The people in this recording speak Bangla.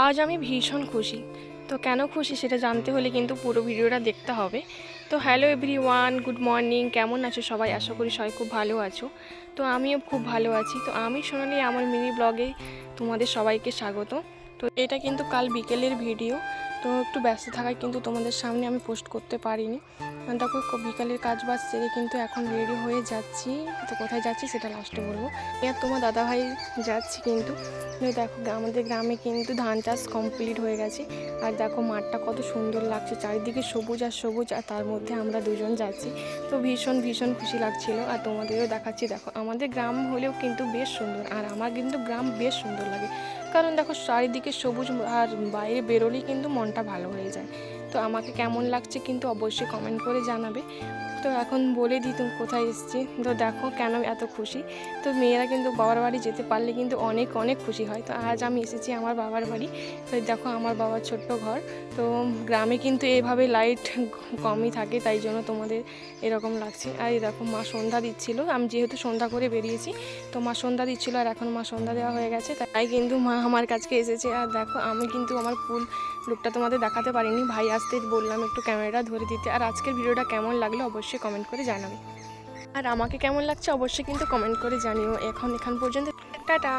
আজ আমি ভীষণ খুশি। তো কেন খুশি সেটা জানতে হলে কিন্তু পুরো ভিডিওটা দেখতে হবে। তো হ্যালো এভরিওয়ান, গুড মর্নিং। কেমন আছো সবাই? আশা করি সবাই খুব ভালো আছো। তো আমিও খুব ভালো আছি। তো আমি সোনালি আমার মিনি ব্লগে তোমাদের সবাইকে স্বাগত। তো এটা কিন্তু কাল বিকেলের ভিডিও। তো একটু ব্যস্ত থাকায় কিন্তু তোমাদের সামনে আমি পোস্ট করতে পারিনি। দেখো বিকালের কাজ বাজ সেরে কিন্তু এখন রেডি হয়ে যাচ্ছি। তো কোথায় যাচ্ছি সেটা লাস্টে বলবো। আর তোমার দাদাভাই যাচ্ছি কিন্তু। দেখো আমাদের গ্রামে কিন্তু ধান চাষ কমপ্লিট হয়ে গেছে। আর দেখো মাঠটা কত সুন্দর লাগছে, চারিদিকে সবুজ আর সবুজ, আর তার মধ্যে আমরা দুজন যাচ্ছি। তো ভীষণ ভীষণ খুশি লাগছিল। আর তোমাদেরও দেখাচ্ছি। দেখো আমাদের গ্রাম হলেও কিন্তু বেশ সুন্দর, আর আমার কিন্তু গ্রাম বেশ সুন্দর লাগে। কারণ দেখো চারিদিকে সবুজ, আর বাইরে বেরোলেই কিন্তু মনটা ভালো হয়ে যায়। তো আমাকে কেমন লাগছে কিন্তু অবশ্যই কমেন্ট করে জানাবে। তো এখন বলে দিই তুমি কোথায় এসেছি। তো দেখো কেন এত খুশি। তো মেয়েরা কিন্তু বাবার বাড়ি যেতে পারলে কিন্তু অনেক অনেক খুশি হয়। তো আজ আমি এসেছি আমার বাবার বাড়ি। তো দেখো আমার বাবার ছোট্ট ঘর। তো গ্রামে কিন্তু এইভাবে লাইট কমই থাকে, তাই জন্য তোমাদের এরকম লাগছে। আর এই দেখো মা সন্ধ্যা দিচ্ছিল। আমি যেহেতু সন্ধ্যা করে বেরিয়েছি, তো মা সন্ধ্যা দিচ্ছিল, আর এখন মা সন্ধ্যা দেওয়া হয়ে গেছে, তাই কিন্তু মা আমার কাছে এসেছে। আর দেখো আমি কিন্তু আমার ফুল লুকটা তোমাদের দেখাতে পারিনি, ভাই আসতে বললাম একটু ক্যামেরাটা ধরে দিতে। আর আজকের ভিডিওটা কেমন লাগলো অবশ্যই কমেন্ট করে জানাবে, আর আমাকে কেমন লাগছে অবশ্যই কিন্তু কমেন্ট করে জানিও। এখান পর্যন্ত টাটা।